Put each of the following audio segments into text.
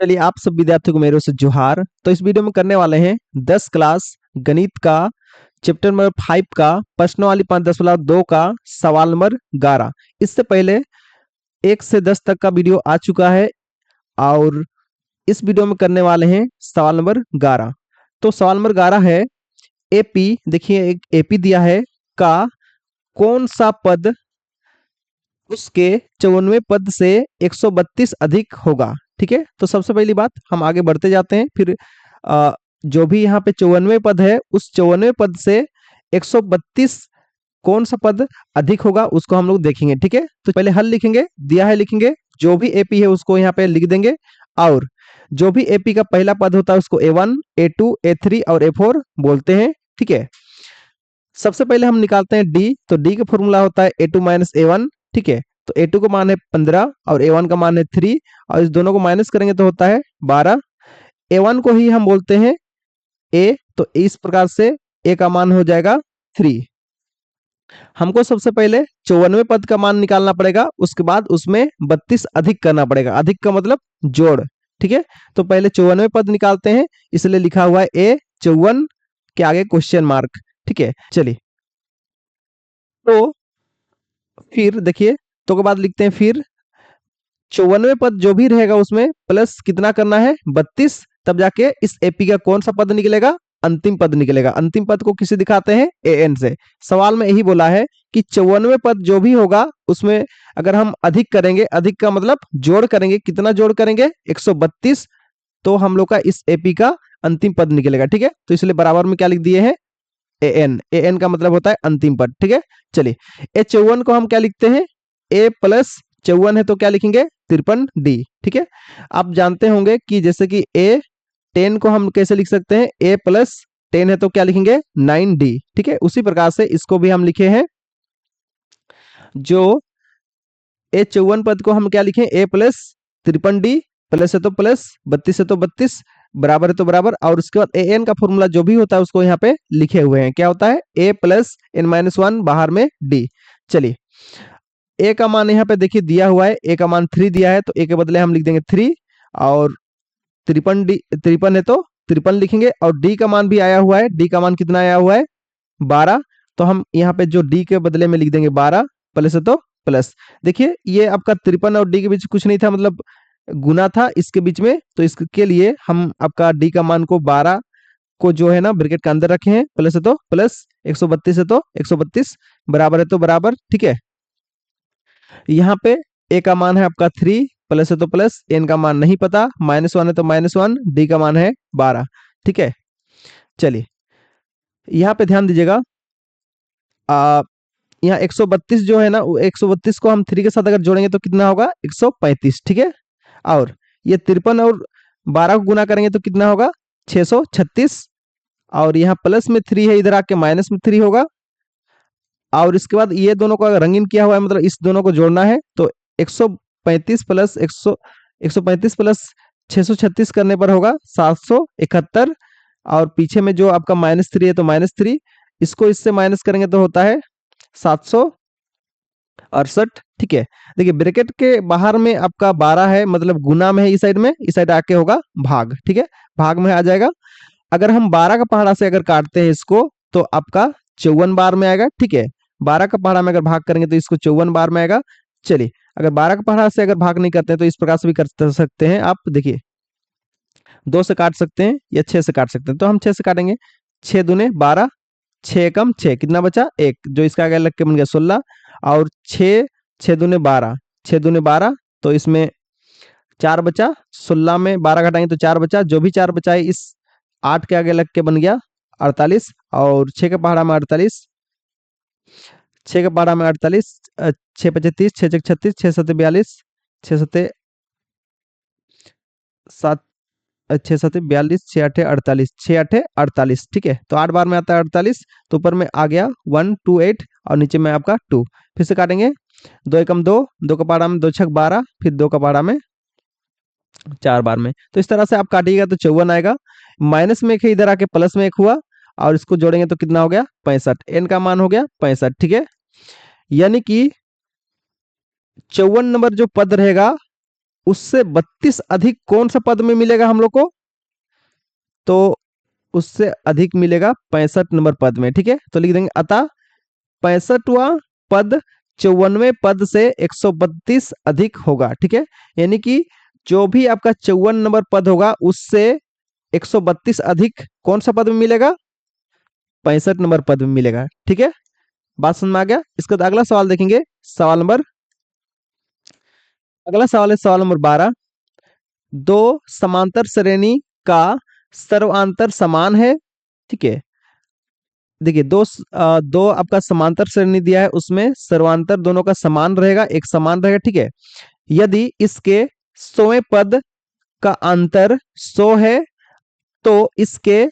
चलिए आप सब विद्यार्थियों को मेरे ओर से जोहार। तो इस वीडियो में करने वाले हैं 10 क्लास गणित का चैप्टर नंबर 5 का प्रश्नों वाली 5.10.2 का सवाल नंबर 11। इससे पहले 1 से 10 तक का वीडियो आ चुका है और इस वीडियो में करने वाले हैं सवाल नंबर 11। तो सवाल नंबर 11 है एपी, देखिए एक एपी दिया है का कौन सा पद उसके 54वें पद से 132 अधिक होगा। ठीक है, तो सबसे पहली बात हम आगे बढ़ते जाते हैं। फिर जो भी यहाँ पे 54वें पद है उस 54वें पद से 132 कौन सा पद अधिक होगा उसको हम लोग देखेंगे। ठीक है, तो पहले हल लिखेंगे, दिया है लिखेंगे, जो भी एपी है उसको यहाँ पे लिख देंगे और जो भी एपी का पहला पद होता है उसको A1 A2 A3 और A4 बोलते हैं। ठीक है, सबसे पहले हम निकालते हैं डी। तो डी का फॉर्मूला होता है A2 माइनस A1। ठीक है, तो A2 का मान है 15 और A1 का मान है 3 और इस दोनों को माइनस करेंगे तो होता है 12। A1 को ही हम बोलते हैं A, तो इस प्रकार से A का मान हो जाएगा 3। हमको सबसे पहले 54वें पद का मान निकालना पड़ेगा, उसके बाद उसमें 32 अधिक करना पड़ेगा। अधिक का मतलब जोड़। ठीक है, तो पहले 54वें पद निकालते हैं, इसलिए लिखा हुआ है A54 के आगे क्वेश्चन मार्क। ठीक है, चलिए तो फिर देखिए तो के बाद लिखते हैं फिर 54वें पद जो भी रहेगा उसमें प्लस कितना करना है 32, तब जाके इस एपी का कौन सा पद निकलेगा, अंतिम पद निकलेगा। अंतिम पद को किसे दिखाते हैं, एन से। सवाल में यही बोला है कि 54वें पद जो भी होगा उसमें अगर हम अधिक करेंगे, अधिक का मतलब जोड़ करेंगे, कितना जोड़ करेंगे 132, तो हम लोग का इस एपी का अंतिम पद निकलेगा। ठीक है, तो इसलिए बराबर में क्या लिख दिए हैं, एन। एन का मतलब होता है अंतिम पद। ठीक है, चलिए A54 को हम क्या लिखते हैं, A प्लस 54 है तो क्या लिखेंगे 53D। ठीक है, आप जानते होंगे कि जैसे कि A10 को हम कैसे लिख सकते हैं, A प्लस 10 है तो क्या लिखेंगे 9D। ठीक है, उसी प्रकार से इसको भी हम लिखे हैं, जो A54 पद को हम क्या लिखें, A प्लस 53D, प्लस है तो प्लस, 32 है तो 32, बराबर है तो बराबर, और उसके बाद एन का फॉर्मूला जो भी होता है उसको यहाँ पे लिखे हुए हैं। क्या होता है A प्लस n-1 बाहर में D। चलिए A का मान यहाँ पे देखिए दिया हुआ है, A का मान 3 दिया है तो A के बदले हम लिख देंगे 3 और 53 है तो 53 लिखेंगे, और D का मान भी आया हुआ है। D का मान कितना आया हुआ है 12, तो हम यहाँ पे जो D के बदले में लिख देंगे 12, प्लस है तो प्लस। देखिए ये आपका 53 और D के बीच कुछ नहीं था, मतलब गुना था इसके बीच में, तो इसके लिए हम आपका D का मान को 12 को जो है ना ब्रैकेट के अंदर रखे हैं, प्लस है तो प्लस, 132 है तो 132, बराबर है तो बराबर। ठीक है, यहाँ पे A का मान है आपका 3, प्लस है तो प्लस, N का मान नहीं पता, -1 है तो -1, D का मान है 12। ठीक है, चलिए यहाँ पे ध्यान दीजिएगा, यहाँ 132 जो है ना, 132 को हम 3 के साथ अगर जोड़ेंगे तो कितना होगा 135। ठीक है, और ये 53 और 12 को गुना करेंगे तो कितना होगा 636, और यहाँ प्लस में 3 है, इधर आके माइनस में 3 होगा, और इसके बाद ये दोनों को अगर रंगीन किया हुआ है मतलब इस दोनों को जोड़ना है, तो 135 प्लस 135 प्लस 636 करने पर होगा 771, और पीछे में जो आपका -3 है तो -3, इसको इससे माइनस करेंगे तो होता है 768। ठीक है, देखिए ब्रैकेट के बाहर में आपका 12 है, मतलब गुना में है इस साइड में, इस साइड आके होगा भाग। ठीक है, भाग में आ जाएगा। अगर हम 12 का पहाड़ा से अगर काटते हैं इसको तो आपका 54 बार में आएगा। ठीक है, 12 का पहाड़ा में अगर भाग करेंगे तो इसको 54 बार में आएगा। चलिए अगर 12 का पहाड़ा से अगर भाग नहीं करते हैं तो इस प्रकार से भी कर सकते हैं आप, देखिए 2 से काट सकते हैं या 6 से काट सकते हैं, तो हम 6 से काटेंगे। 6 दूने 12, 6 कम 6, कितना बचा 1, जो इसका आगे लग के बन गया 16, और 6 6 दूने 12, 6 दूने 12, तो इसमें 4 बचा, 16 में 12 घटाएंगे तो 4 बचा, जो भी 4 बचा है इस 8 के आगे लग के बन गया 48, और 6 के पहाड़ा में 48, 6 के पहाड़ा में 48, 6 पचे 30, 6 छक 36, 6 सते 42, 6 सते 7, 6 सते 42, 6 आठे 48, 6 आठे 48। ठीक है, तो 8 बार में आता है 48, तो ऊपर में आ गया 1 2 8 और नीचे में आपका 2। फिर से काटेंगे, 2 एकम 2, 2 का पहाड़ा में 2 छक 12, फिर 2 का पहाड़ा में 4 बार में, तो इस तरह से आप काटिएगा तो 54 आएगा। माइनस में एक है, इधर आके प्लस में एक हुआ, और इसको जोड़ेंगे तो कितना हो गया 65, एन का मान हो गया 65। ठीक है, यानी कि 54 नंबर जो पद रहेगा उससे 32 अधिक कौन सा पद में मिलेगा हम लोग को? तो उससे अधिक मिलेगा 65 नंबर पद में। ठीक है, तो लिख देंगे अतः 65वां पद 54वें पद से 132 अधिक होगा। ठीक है, यानी कि जो भी आपका 54 नंबर पद होगा उससे 132 अधिक कौन सा पद में मिलेगा? 65 नंबर पद में मिलेगा। ठीक है, बात समझ में आ गया? इसका तो अगला सवाल देखेंगे। अगला सवाल है सवाल नंबर 12। दो समांतर श्रेणी का सर्वांतर समान है। ठीक है, देखिए दो आपका समांतर श्रेणी दिया है, उसमें सर्वांतर दोनों का समान रहेगा, एक समान रहेगा। ठीक है, यदि इसके 100वें पद का अंतर 100 है तो इसके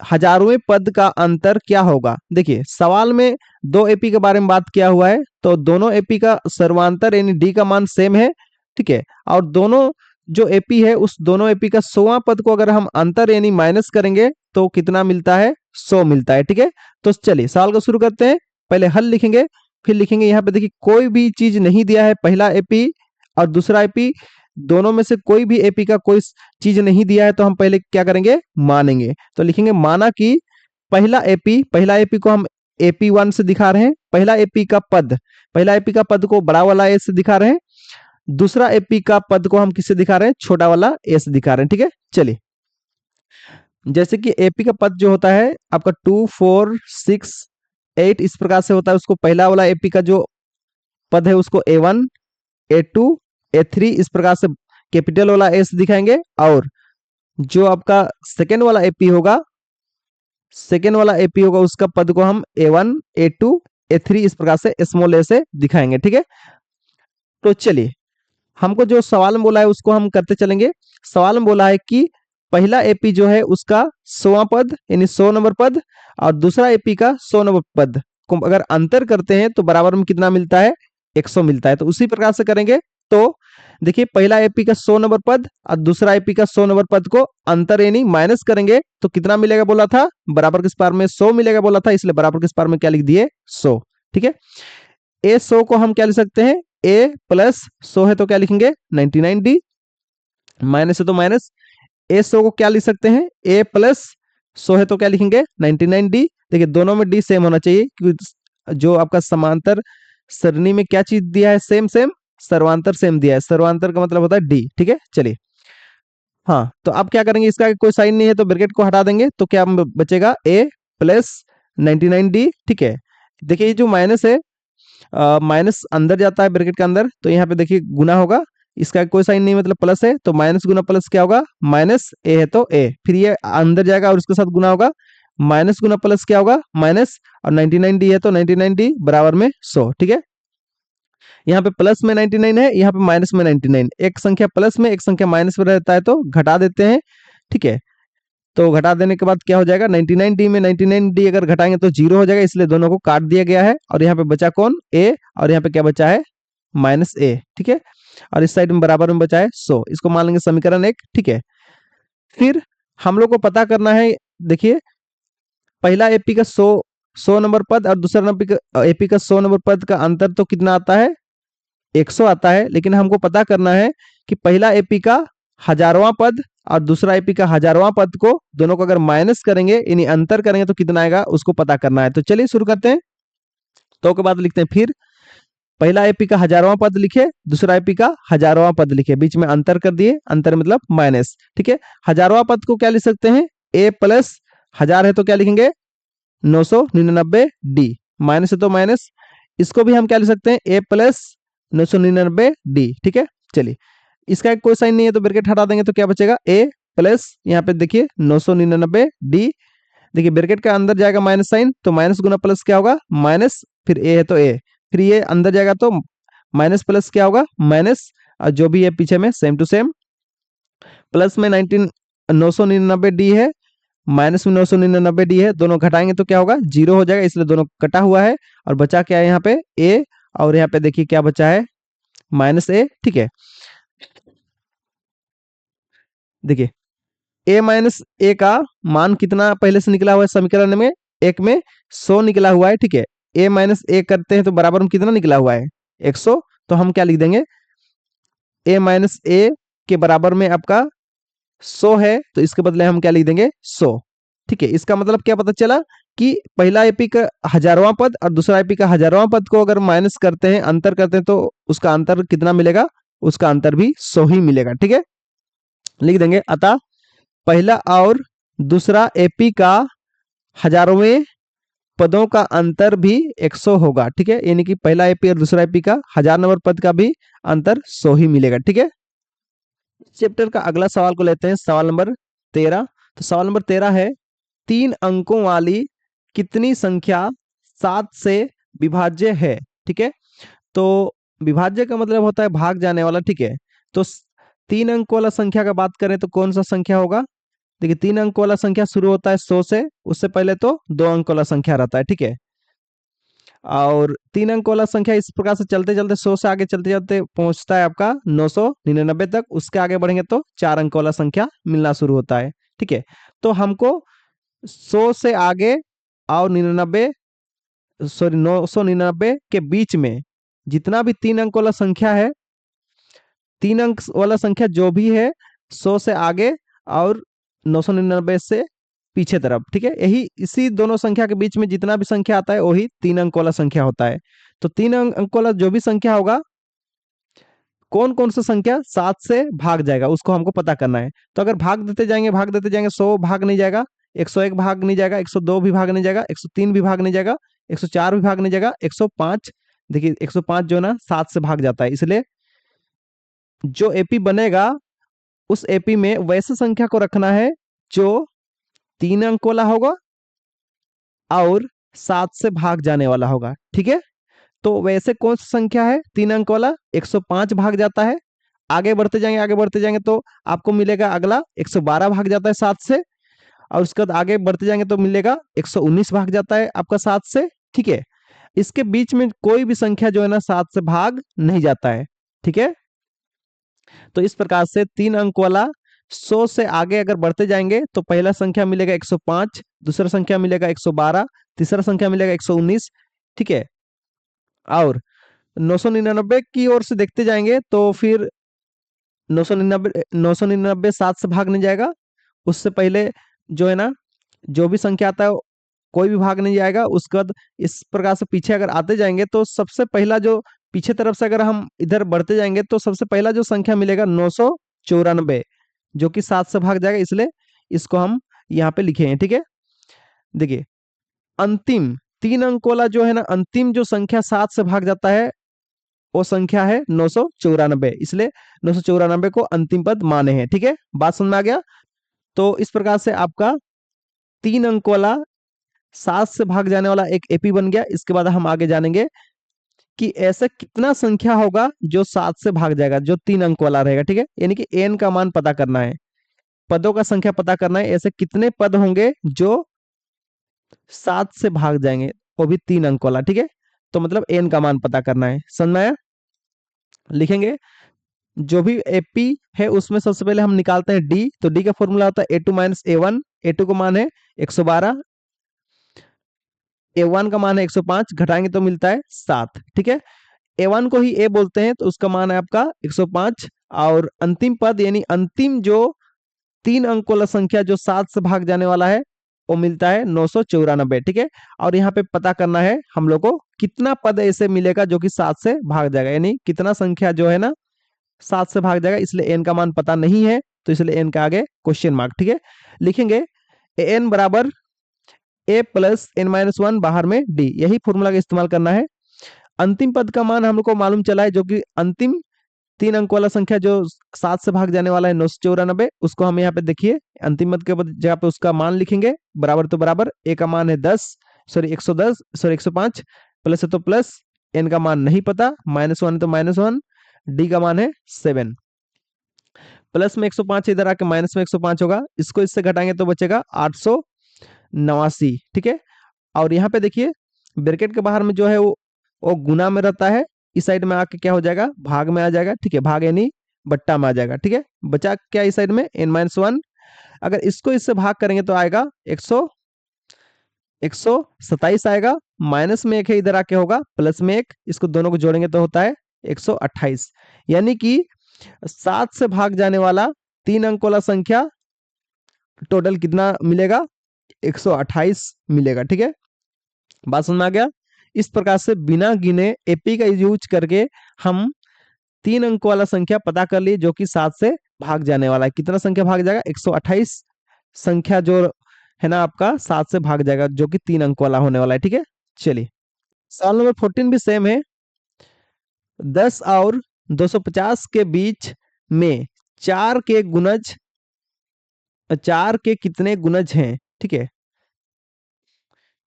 हजारवें पद का अंतर क्या होगा? देखिए सवाल में दो एपी के बारे में बात किया हुआ है, तो दोनों एपी का सर्वांतर यानी डी का मान सेम है। ठीक है, और दोनों जो एपी है उस दोनों एपी का 100वां पद को अगर हम अंतर यानी माइनस करेंगे तो कितना मिलता है? 100 मिलता है। ठीक है, तो चलिए सवाल को शुरू करते हैं। पहले हल लिखेंगे, फिर लिखेंगे यहाँ पे देखिए कोई भी चीज नहीं दिया है, पहला एपी और दूसरा एपी, दोनों में से कोई भी एपी का कोई चीज नहीं दिया है, तो हम पहले क्या करेंगे? मानेंगे। तो लिखेंगे माना कि पहला एपी को हम AP1 से दिखा रहे हैं, पहला एपी का पद को बड़ा वाला ए से दिखा रहे हैं, दूसरा एपी का पद को हम किससे दिखा रहे हैं? छोटा वाला ए से दिखा रहे हैं। ठीक है, चलिए जैसे कि एपी का पद जो होता है आपका 2 4 6 8 इस प्रकार से होता है, उसको पहला वाला एपी का जो पद है उसको A1 A2 A3 इस प्रकार से कैपिटल वाला ए से दिखाएंगे, और जो आपका सेकेंड वाला एपी होगा उसका पद को हम A1 A2 A3 इस प्रकार से स्मॉल ए से दिखाएंगे। ठीक है, तो चलिए हमको जो सवाल में बोला है उसको हम करते चलेंगे। सवाल में बोला है कि पहला एपी जो है उसका 100वां पद यानी 100 नंबर पद और दूसरा एपी का 100 नंबर पद को अगर अंतर करते हैं तो बराबर में कितना मिलता है? 100 मिलता है। तो उसी प्रकार से करेंगे। तो देखिए पहला एपी का 100 नंबर पद और दूसरा एपी का 100 नंबर पद को अंतर यानी माइनस करेंगे तो कितना मिलेगा बोला था? बराबर किस पार में 100 मिलेगा बोला था, इसलिए बराबर किस पार में क्या लिख दिए? 100। ठीक है, ए 100 को हम क्या लिख सकते हैं? ए प्लस 100 है तो क्या लिखेंगे? 99D, माइनस है तो माइनस। ए 100 को क्या लिख सकते हैं? ए प्लस 100 है तो क्या लिखेंगे? 99D। देखिए दोनों में डी सेम होना चाहिए क्योंकि जो आपका समांतर सरणी में क्या चीज दिया है? सेम सेम, सर्वांतर सेम दिया है। सर्वांतर का मतलब होता है डी। ठीक है, चलिए हाँ, तो अब क्या करेंगे? इसका कोई साइन नहीं है तो ब्रैकेट को हटा देंगे तो क्या बचेगा? ए प्लस 99D। ठीक है, देखिए ये जो माइनस है, माइनस अंदर जाता है ब्रैकेट के अंदर, तो यहाँ पे देखिए गुना होगा, इसका कोई साइन नहीं मतलब प्लस है, तो माइनस गुना प्लस क्या होगा? माइनस ए है तो ए, फिर ये अंदर जाएगा और उसके साथ गुना होगा, माइनस गुना प्लस क्या होगा? माइनस, और 99D है तो 99D बराबर में 100। ठीक है, यहाँ पे प्लस में 99 है, यहाँ पे माइनस में 99, एक संख्या प्लस में एक संख्या माइनस में रहता है तो घटा देते हैं। ठीक है, तो घटा देने के बाद क्या हो जाएगा? 99D में 99D अगर घटाएंगे तो जीरो हो जाएगा, इसलिए दोनों को काट दिया गया है और यहाँ पे बचा कौन? ए, और यहाँ पे क्या बचा है? माइनस ए। ठीक है, और इस साइड में बराबर में बचा है 100, इसको मान लेंगे समीकरण 1। ठीक है, फिर हम लोग को पता करना है, देखिए पहला एपी का 100 नंबर पद और दूसरा एपी का 100 नंबर पद का अंतर तो कितना आता है? 100 आता है, लेकिन हमको पता करना है कि पहला एपी का हजारवां पद और दूसरा एपी का हजारवां पद को दोनों को अगर माइनस करेंगे यानी अंतर करेंगे तो कितना आएगा उसको पता करना है। तो चलिए शुरू करते हैं। तो के बाद लिखते हैं, फिर पहला एपी का हजारवां पद लिखे, दूसरा एपी का हजारवां पद लिखे, बीच में अंतर कर दिए, अंतर मतलब माइनस। ठीक है, हजारवां पद को क्या लिख सकते हैं? ए प्लस 1000 है तो क्या लिखेंगे? 999D, माइनस है तो माइनस, इसको भी हम क्या लिख सकते हैं? ए प्लस 999D। ठीक है, चलिए इसका एक कोई साइन नहीं है तो ब्रैकेट हटा देंगे तो क्या बचेगा? ए प्लस यहाँ पे देखिए 999D, देखिए ब्रैकेट के अंदर जाएगा माइनस साइन तो माइनस गुना प्लस क्या होगा? माइनस, फिर ए है तो ए, फिर ये अंदर जाएगा तो माइनस प्लस क्या होगा? माइनस, और जो भी है पीछे में सेम टू सेम, प्लस में 999D है, माइनस में 999D है, दोनों घटाएंगे तो क्या होगा? जीरो हो जाएगा, इसलिए दोनों कटा हुआ है और बचा क्या है यहाँ पे? ए, और यहाँ पे देखिए क्या बचा है? माइनस ए। ठीक है, देखिए ए माइनस ए का मान कितना पहले से निकला हुआ है समीकरण में? एक में 100 निकला हुआ है। ठीक है, ए माइनस ए करते हैं तो बराबर में कितना निकला हुआ है? 100। तो हम क्या लिख देंगे? ए माइनस ए के बराबर में आपका 100 है, तो इसके बदले हम क्या लिख देंगे 100। ठीक है, इसका मतलब क्या पता चला कि पहला एपी का हजारवां पद और दूसरा एपी का हजारवां पद को अगर माइनस करते हैं, अंतर करते हैं, तो उसका अंतर कितना मिलेगा, उसका अंतर भी 100 ही मिलेगा। ठीक है, लिख देंगे अतः पहला और दूसरा एपी का हजारों पदों का अंतर भी 100 होगा। ठीक है, यानी कि पहला एपी और दूसरा एपी का 1000 नंबर पद का भी अंतर 100 ही मिलेगा। ठीक है, चैप्टर का अगला सवाल को लेते हैं, सवाल नंबर 13। तो सवाल नंबर 13 है, 3 अंकों वाली कितनी संख्या 7 से विभाज्य है। ठीक है, तो विभाज्य का मतलब होता है भाग जाने वाला। ठीक है, तो 3 अंक वाला संख्या का बात करें तो कौन सा संख्या होगा। देखिए, 3 अंक वाला संख्या शुरू होता है 100 से, उससे पहले तो 2 अंक वाला संख्या रहता है। ठीक है, और 3 अंक वाला संख्या इस प्रकार से चलते चलते 100 से आगे चलते चलते पहुंचता है आपका 999 तक। उसके आगे बढ़ेंगे तो 4 अंक वाला संख्या मिलना शुरू होता है। ठीक है, तो हमको 100 से आगे और 999 के बीच में जितना भी 3 अंक वाला संख्या है, 3 अंक वाला संख्या जो भी है 100 से आगे और 999 से पीछे तरफ। ठीक है, यही इसी दोनों संख्या के बीच में जितना भी संख्या आता है वही 3 अंक वाला संख्या होता है। तो 3 अंक वाला जो भी संख्या होगा, कौन कौन सा संख्या 7 से भाग जाएगा उसको हमको पता करना है। तो अगर भाग देते जाएंगे 100 भाग नहीं जाएगा, 101 भाग नहीं जाएगा, 102 भी भाग नहीं जाएगा, 103 भी भाग नहीं जाएगा, 104 भी भाग नहीं जाएगा, 105। देखिए 105 जो है ना 7 से भाग जाता है, इसलिए जो एपी बनेगा उस एपी में वैसे संख्या को रखना है जो 3 अंक वाला होगा और 7 से भाग जाने वाला होगा। ठीक है, तो वैसे कौन सा संख्या है 3 अंक वाला, 105 भाग जाता है। आगे बढ़ते जाएंगे तो आपको मिलेगा अगला 112 भाग जाता है 7 से, और उसके बाद आगे बढ़ते जाएंगे तो मिलेगा 119 भाग जाता है आपका 7 से। ठीक है, इसके बीच में कोई भी संख्या जो है ना 7 से भाग नहीं जाता है। ठीक है, तो इस प्रकार से 3 अंक वाला 100 से आगे अगर बढ़ते जाएंगे तो पहला संख्या मिलेगा 105, दूसरा संख्या मिलेगा 112, तीसरा संख्या मिलेगा 119। ठीक है, और 999 की ओर से देखते जाएंगे तो फिर 999 7 से भाग नहीं जाएगा। उससे पहले जो है ना जो भी संख्या आता है कोई भी भाग नहीं जाएगा। उसके बाद इस प्रकार से पीछे अगर आते जाएंगे तो सबसे पहला जो पीछे तरफ से अगर हम इधर बढ़ते जाएंगे तो सबसे पहला जो संख्या मिलेगा 994, जो कि 7 से भाग जाएगा, इसलिए इसको हम यहाँ पे लिखे हैं। ठीक है, देखिए अंतिम 3 अंक वाला जो है ना अंतिम जो संख्या 7 से भाग जाता है वो संख्या है 994, इसलिए 994 को अंतिम पद माने हैं। ठीक है, बात समझ में आ गया। तो इस प्रकार से आपका 3 अंक वाला 7 से भाग जाने वाला एक एपी बन गया। इसके बाद हम आगे जानेंगे कि ऐसा कितना संख्या होगा जो 7 से भाग जाएगा, जो 3 अंक वाला रहेगा। ठीक है, यानी कि एन का मान पता करना है, पदों का संख्या पता करना है, ऐसे कितने पद होंगे जो 7 से भाग जाएंगे, वो भी 3 अंक वाला। ठीक है, तो मतलब एन का मान पता करना है। समझ में आया? लिखेंगे जो भी एपी है उसमें सबसे पहले हम निकालते हैं डी। तो डी का फॉर्मूला होता है A2 माइनस A1। A2 का मान है 112, A1 का मान है 105, घटाएंगे तो मिलता है 7। ठीक है, A1 को ही A बोलते हैं तो उसका मान है आपका 105, और अंतिम पद यानी अंतिम जो 3 अंक वाला संख्या जो 7 से भाग जाने वाला है वो मिलता है 994। ठीक है, और यहाँ पे पता करना है हम लोग को कितना पद ऐसे मिलेगा जो कि 7 से भाग जाएगा, यानी कितना संख्या जो है ना 7 से भाग जाएगा। इसलिए एन का मान पता नहीं है, तो इसलिए एन का आगे क्वेश्चन मार्क। ठीक है, लिखेंगे एन बराबर ए प्लस एन माइनस वन, बाहर में डी, यही फॉर्मूला का इस्तेमाल करना है। अंतिम पद का मान हम लोग को मालूम चला है, जो कि अंतिम 3 अंक वाला संख्या जो 7 से भाग जाने वाला है 994, उसको हम यहाँ पे देखिए अंतिम पद के जगह पे उसका मान लिखेंगे। बराबर तो बराबर, ए का मान है 10, सॉरी 110, सॉरी 105, प्लस है तो प्लस, एन का मान नहीं पता, माइनस वन है तो माइनस वन, डी का मान है 7। प्लस में 105 इधर आके माइनस में 105 होगा, इसको इससे घटाएंगे तो बचेगा 889। ठीक है, और यहाँ पे देखिए ब्रैकेट के बाहर में जो है वो गुना में रहता है, इस साइड में आके क्या हो जाएगा भाग में आ जाएगा। ठीक है, भाग यानी बट्टा में आ जाएगा। ठीक है, बचा क्या इस साइड में n-1। अगर इसको इससे भाग करेंगे तो आएगा 127 आएगा, माइनस में एक है इधर आके होगा प्लस में एक, इसको दोनों को जोड़ेंगे तो होता है 128। यानी कि 7 से भाग जाने वाला 3 अंक वाला संख्या टोटल कितना मिलेगा? 128 मिलेगा। ठीक है, बात समझ में आ गया? इस प्रकार से बिना गिने एपी का यूज करके हम 3 अंक वाला संख्या पता कर लिए, जो कि 7 से भाग जाने वाला है। कितना संख्या भाग जाएगा? 128 संख्या जो है ना आपका 7 से भाग जाएगा, जो कि 3 अंक वाला होने वाला है। ठीक है, चलिए सवाल नंबर 14 भी सेम है। 10 और 250 के बीच में 4 के गुणज, 4 के कितने गुणज हैं? ठीक है,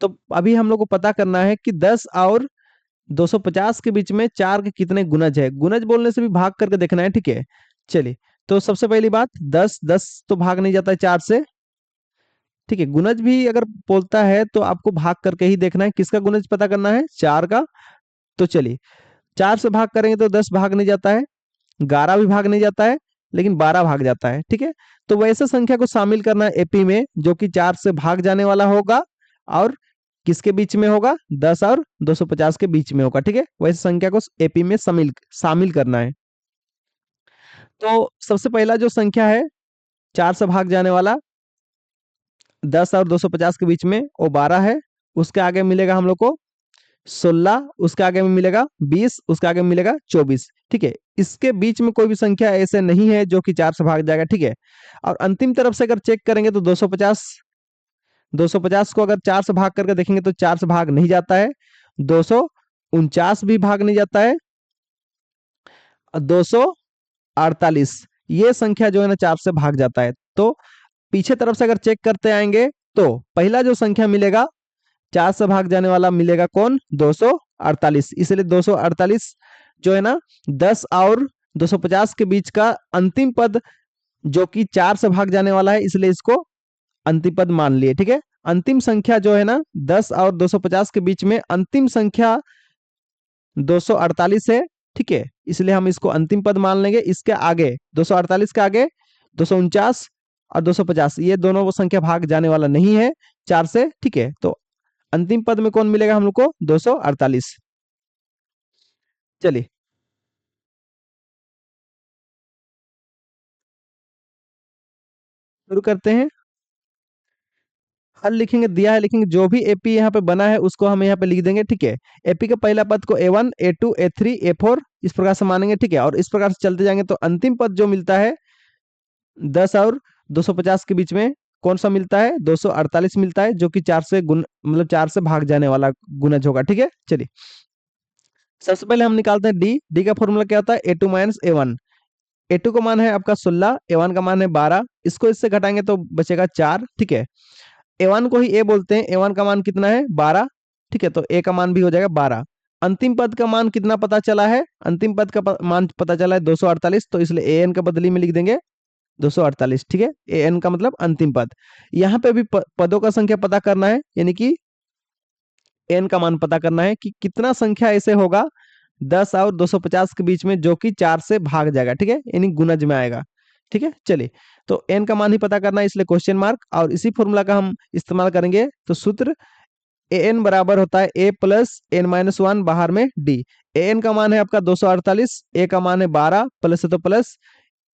तो अभी हम लोग को पता करना है कि 10 और 250 के बीच में 4 के कितने गुणज है। गुणज बोलने से भी भाग करके देखना है। ठीक है, चलिए तो सबसे पहली बात, 10 10 तो भाग नहीं जाता है 4 से। ठीक है, गुणज भी अगर बोलता है तो आपको भाग करके ही देखना है। किसका गुणज पता करना है? 4 का। तो चलिए 4 से भाग करेंगे तो 10 भाग नहीं जाता है, 11 भी भाग नहीं जाता है, लेकिन 12 भाग जाता है। ठीक है, तो वैसे संख्या को शामिल करना है एपी में, जो कि 4 से भाग जाने वाला होगा और किसके बीच में होगा? 10 और 250 के बीच में होगा। ठीक है, वैसे संख्या को एपी में शामिल शामिल करना है। तो सबसे पहला जो संख्या है 4 से भाग जाने वाला 10 और 250 के बीच में, वो 12 है। उसके आगे मिलेगा हम लोग को 16, उसके आगे में मिलेगा 20, उसके आगे में मिलेगा 24। ठीक है, इसके बीच में कोई भी संख्या ऐसे नहीं है जो कि 4 से भाग जाएगा। ठीक है, और अंतिम तरफ से अगर चेक करेंगे तो 250 को अगर 4 से भाग करके देखेंगे तो 4 से भाग नहीं जाता है, 249 भी भाग नहीं जाता है, 248 ये संख्या जो है ना 4 से भाग जाता है। तो पीछे तरफ से अगर चेक करते आएंगे तो पहला जो संख्या मिलेगा 4 से भाग जाने वाला मिलेगा कौन? 248। इसलिए 248 जो है ना 10 और 250 के बीच का अंतिम पद, जो कि 4 से भाग जाने वाला है, इसलिए इसको अंतिम पद मान लिए। ठीक है, अंतिम संख्या जो है ना 10 और 250 के बीच में अंतिम संख्या 248 है। ठीक है, इसलिए हम इसको अंतिम पद मान लेंगे। इसके आगे 248 के आगे 249 और 250 ये दोनों वो संख्या भाग जाने वाला नहीं है 4 से। ठीक है, तो अंतिम पद में कौन मिलेगा हम लोग को? 248। चलिए शुरू करते हैं। हल लिखेंगे, दिया है लिखेंगे, जो भी एपी यहाँ पे बना है उसको हम यहाँ पे लिख देंगे। ठीक है, एपी के पहला पद को A1 A2 A3 A4 इस प्रकार से मानेंगे। ठीक है, और इस प्रकार से चलते जाएंगे तो अंतिम पद जो मिलता है 10 और 250 के बीच में कौन सा मिलता है? 248 मिलता है, जो कि 4 से गुण मतलब 4 से भाग जाने वाला गुणज होगा। ठीक है, चलिए सबसे पहले हम निकालते हैं डी। डी का फॉर्मूला क्या होता है? A2 minus A1। A2 का मान है आपका 16, A1 का मान है 12, इसको इससे घटाएंगे तो बचेगा 4। ठीक है, A1 को ही A बोलते हैं, A1 का मान कितना है? 12। ठीक है, तो A का मान भी हो जाएगा 12। अंतिम पद का मान कितना पता चला है? अंतिम पद का मान पता चला है 248, तो इसलिए AN का बदली में लिख देंगे 248। ठीक है, AN का मतलब अंतिम पद। यहाँ पे भी पदों का संख्या पता करना है, यानी कि N का मान पता करना है कि कितना संख्या ऐसे होगा 10 और 250 के बीच में, जो कि 4 से भाग जाएगा। ठीक है, यानी गुणज में आएगा। ठीक है, चलिए तो N का मान ही पता करना है, इसलिए क्वेश्चन मार्क, और इसी फॉर्मूला का हम इस्तेमाल करेंगे। तो सूत्र AN बराबर होता है A प्लस N माइनस 1 बाहर में D। AN का मान है आपका 248, A का मान है 12, प्लस है तो प्लस,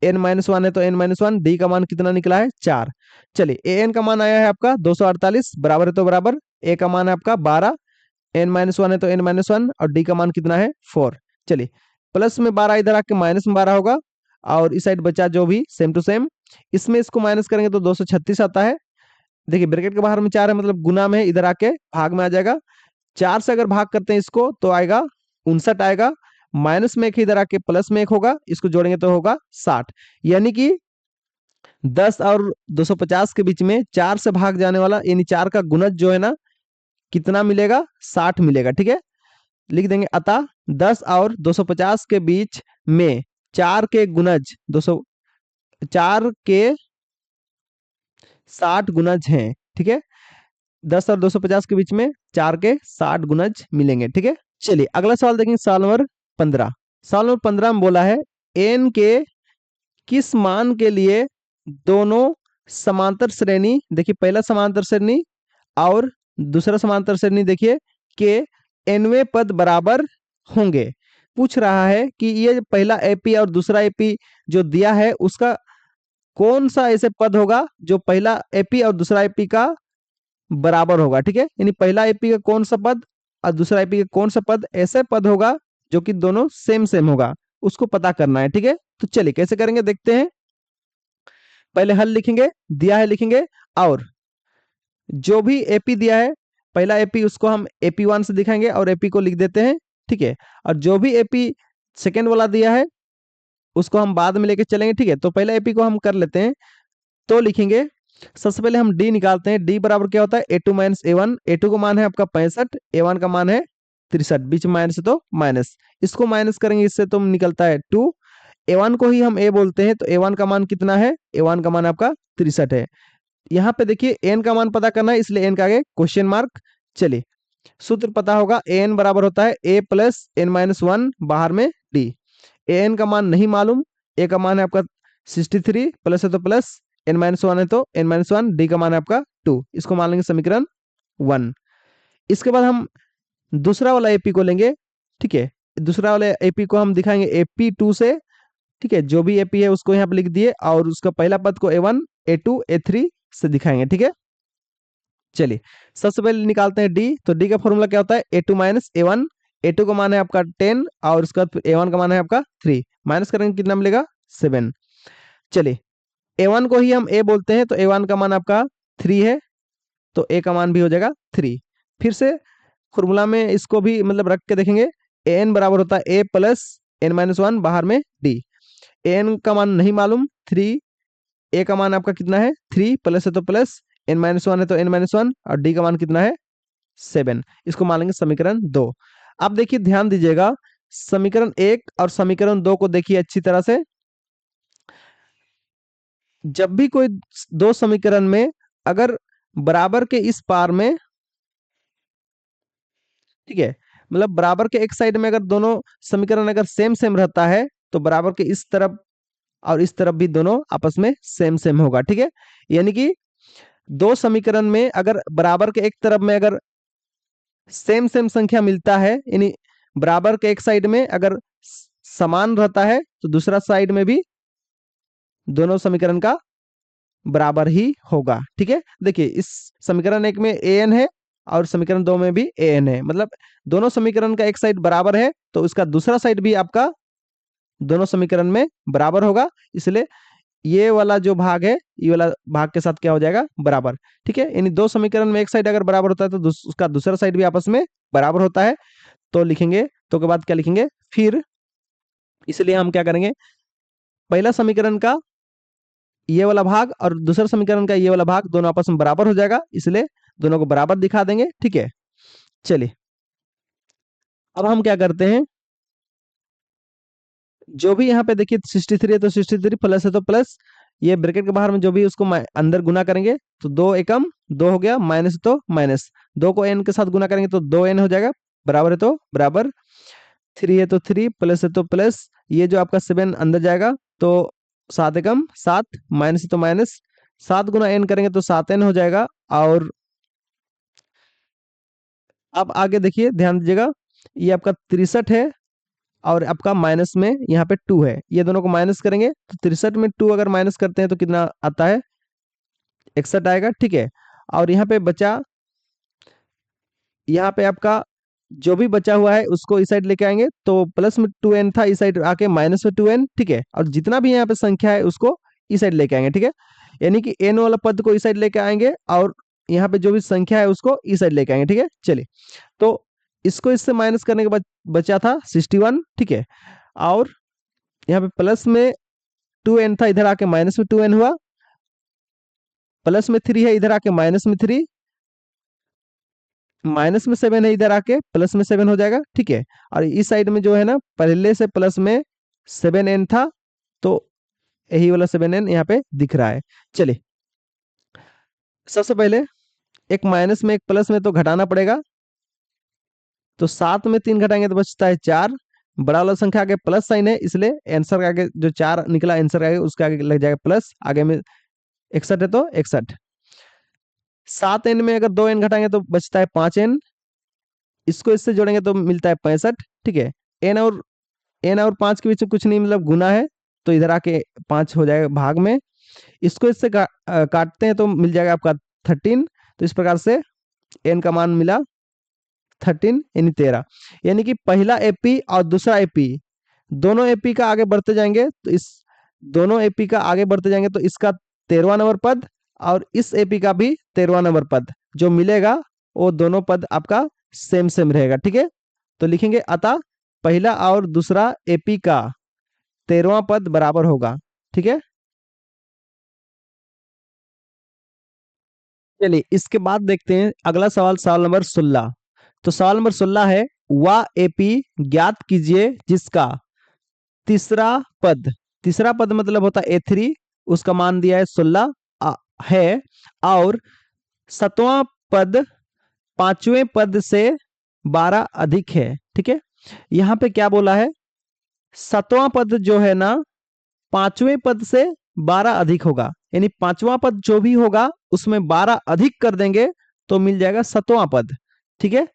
N माइनस 1 है तो N माइनस 1, D का मान कितना निकला है? 4। चलिए AN का मान आया है आपका 248, बराबर है तो बराबर, A का मान है आपका 12, N-1 है तो N-1, और D का मान कितना है? 4। चलिए प्लस में 12 इधर आके माइनस में 12 होगा, और इस साइड बचा जो भी सेम टू सेम। इसमें इसको माइनस करेंगे तो 236 आता है। देखिए ब्रैकेट के बाहर में 4 है, मतलब गुना में इधर आके भाग में आ जाएगा। 4 से अगर भाग करते हैं इसको तो आएगा 59 आएगा, माइनस में 1 इधर आके प्लस में 1 होगा, इसको जोड़ेंगे तो होगा 60। यानी कि 10 और 250 के बीच में 4 से भाग जाने वाला, यानी 4 का गुणज जो है ना कितना मिलेगा? 60 मिलेगा। ठीक है, लिख देंगे अतः 10 और 250 के बीच में 4 के गुणज 4 के 60 गुणज हैं। ठीक है, 10 और 250 के बीच में 4 के 60 गुणज मिलेंगे। ठीक है, चलिए अगला सवाल देखेंगे, सवाल नंबर 15। सवाल नंबर 15 में बोला है n के किस मान के लिए दोनों समांतर श्रेणी, देखिए पहला समांतर श्रेणी और दूसरा समांतर श्रेणी देखिए के nवें पद बराबर होंगे। पूछ रहा है कि ये पहला एपी और दूसरा एपी जो दिया है उसका कौन सा ऐसे पद होगा जो पहला एपी और दूसरा एपी का बराबर होगा। ठीक है, यानी पहला एपी का कौन सा पद और दूसरा एपी का कौन सा पद ऐसे पद होगा जो कि दोनों सेम सेम होगा, उसको पता करना है। ठीक है, तो चलिए कैसे करेंगे देखते हैं। पहले हल लिखेंगे, दिया है लिखेंगे, और जो भी एपी दिया है पहला एपी उसको हम AP1 से दिखाएंगे और एपी को लिख देते हैं। ठीक है, और जो भी एपी सेकेंड वाला दिया है उसको हम बाद में लेके चलेंगे। ठीक है, तो पहला एपी को हम कर लेते हैं। तो लिखेंगे, सबसे पहले हम डी निकालते हैं। डी बराबर क्या होता है, A2 माइनस A1। A2 का मान है आपका 65, A1 का मान है 63, बीच में माइनस है तो माइनस, इसको माइनस करेंगे, इससे तो निकलता है 2। A1 को ही हम A बोलते हैं, तो A1 का मान कितना है, A1 का मान आपका 63 है। यहाँ पे देखिए एन का मान पता करना है, इसलिए एन का आगे क्वेश्चन मार्क। चलिए, सूत्र पता होगा, एन बराबर होता है A प्लस N-1, बाहर में डी। एन का मान नहीं मालूम, ए का मान है आपका 63, प्लस है तो प्लस, N-1 है तो N-1, डी का मान है आपका 2। इसको मान लेंगे समीकरण 1। इसके बाद हम दूसरा वाला एपी को लेंगे। ठीक है, दूसरा वाला एपी को हम दिखाएंगे AP2 से। ठीक है, जो भी एपी है उसको यहाँ पे लिख दिए और उसका पहला पद को A1, A2, A3 से दिखाएंगे। ठीक है, चलिए सबसे पहले निकालते हैं डी। तो डी का फॉर्मूला क्या होता है, A2 माइनस A1। A2 का मान है आपका 10 और उसका A1 का मान है आपका 3, माइनस करेंगे कितना मिलेगा, 7। चलिए, A1 को ही हम A बोलते हैं, तो A1 का मान आपका 3 है, तो A का मान भी हो जाएगा 3। फिर से फॉर्मूला में इसको भी मतलब रख के देखेंगे। an बराबर होता है A प्लस N-1, बाहर में डी। an का मान नहीं मालूम 3, A का मान आपका कितना है 3, प्लस है तो प्लस, N-1 है तो N-1, और डी का मान कितना है 7। इसको मान लेंगे समीकरण 2। अब देखिए ध्यान दीजिएगा, समीकरण 1 और समीकरण 2 को देखिए अच्छी तरह से। जब भी कोई दो समीकरण में अगर बराबर के इस पार में, ठीक है, मतलब बराबर के एक साइड में अगर दोनों समीकरण अगर सेम सेम रहता है तो बराबर के इस तरफ और इस तरफ भी दोनों आपस में सेम सेम होगा। ठीक है, यानी कि दो समीकरण में अगर बराबर के एक तरफ में अगर सेम सेम संख्या मिलता है, यानी बराबर के एक साइड में अगर समान रहता है तो दूसरा साइड में भी दोनों समीकरण का बराबर ही होगा। ठीक है, देखिए इस समीकरण 1 में an है और समीकरण 2 में भी an है, मतलब दोनों समीकरण का एक साइड बराबर है तो उसका दूसरा साइड भी आपका दोनों समीकरण में बराबर होगा। इसलिए ये वाला जो भाग है ये वाला भाग के साथ क्या हो जाएगा, बराबर। ठीक है, यानी दो समीकरण में एक साइड अगर बराबर होता है तो उसका दूसरा साइड भी आपस में बराबर होता है। तो लिखेंगे, तो के बाद क्या लिखेंगे फिर, इसलिए हम क्या करेंगे, पहला समीकरण का ये वाला भाग और दूसरा समीकरण का ये वाला भाग दोनों आपस में बराबर हो जाएगा, इसलिए दोनों को बराबर दिखा देंगे। ठीक है, चलिए अब हम क्या करते हैं, जो भी यहाँ पे देखिए 63 है तो 63, प्लस है तो प्लस, ये ब्रैकेट के बाहर में जो भी उसको अंदर गुना करेंगे तो 2 एकम 2 हो गया, माइनस तो माइनस, 2 को n के साथ गुना करेंगे तो 2n हो जाएगा, बराबर है तो बराबर, 3 है तो 3, प्लस है तो प्लस, ये जो आपका 7 अंदर जाएगा तो 7 एकम 7, माइनस है तो माइनस, 7 गुना n करेंगे तो 7n हो जाएगा। और अब आगे देखिए ध्यान दीजिएगा, ये आपका 63 है और आपका माइनस में यहाँ पे 2 है, ये दोनों को माइनस करेंगे तो 63 में 2 अगर माइनस करते हैं तो कितना आता है, 61 आएगा। ठीक है, और यहाँ पे बचा, यहाँ पे आपका जो भी बचा हुआ है उसको इस साइड लेके आएंगे तो प्लस में 2n था, इस साइड आके माइनस में 2n। ठीक है, और जितना भी यहाँ पे संख्या है उसको इस साइड लेके आएंगे। ठीक है, यानी कि n वाला पद को इस साइड लेके आएंगे और यहाँ पे जो भी संख्या है उसको इस साइड लेके आएंगे। ठीक है, चलिए तो इसको इससे माइनस करने के बाद बचा था 61। ठीक है, और यहाँ पे प्लस में 2n था, इधर आके माइनस में 2n हुआ, प्लस में 3 है, इधर आके माइनस में 3, माइनस में 7 है, इधर आके प्लस में 7 हो जाएगा। ठीक है, और इस साइड में जो है ना पहले से प्लस में 7n था तो यही वाला 7n यहाँ पे दिख रहा है। चलिए सबसे पहले एक माइनस में एक प्लस में तो घटाना पड़ेगा, तो 7 में 3 घटाएंगे तो बचता है 4, बड़ा वाला संख्या आगे प्लस साइन है इसलिए आंसर के आगे जो 4 निकला आंसर के आगे उसके आगे लग जाएगा प्लस, आगे में 61 है तो 61। 7n में अगर 2n घटाएंगे तो बचता है 5n, इसको इससे जोड़ेंगे तो मिलता है 65। ठीक है, n और एन और 5 के बीच में कुछ नहीं, मतलब गुना है, तो इधर आके 5 हो जाएगा भाग में। इसको इससे काटते हैं तो मिल जाएगा आपका 13। तो इस प्रकार से एन का मान मिला 13 यानी 13। यानी कि पहला एपी और दूसरा एपी, दोनों एपी का आगे बढ़ते जाएंगे तो इस दोनों एपी का आगे बढ़ते जाएंगे तो इसका 13वां नंबर पद और इस एपी का भी 13वां नंबर पद जो मिलेगा, वो दोनों पद आपका सेम सेम रहेगा। ठीक है, तो लिखेंगे अतः पहला और दूसरा एपी का 13वां पद बराबर होगा। ठीक है, चलिए इसके बाद देखते हैं अगला सवाल, सवाल नंबर 16। तो सवाल नंबर 16 है, वह एपी ज्ञात कीजिए जिसका तीसरा पद, तीसरा पद मतलब होता है ए3, उसका मान दिया है 16 है, और सतवां पद पांचवें पद से 12 अधिक है। ठीक है, यहाँ पे क्या बोला है, सतवां पद जो है ना पांचवें पद से 12 अधिक होगा, यानी पांचवा पद जो भी होगा उसमें 12 अधिक कर देंगे तो मिल जाएगा सतवां पद। ठीक है,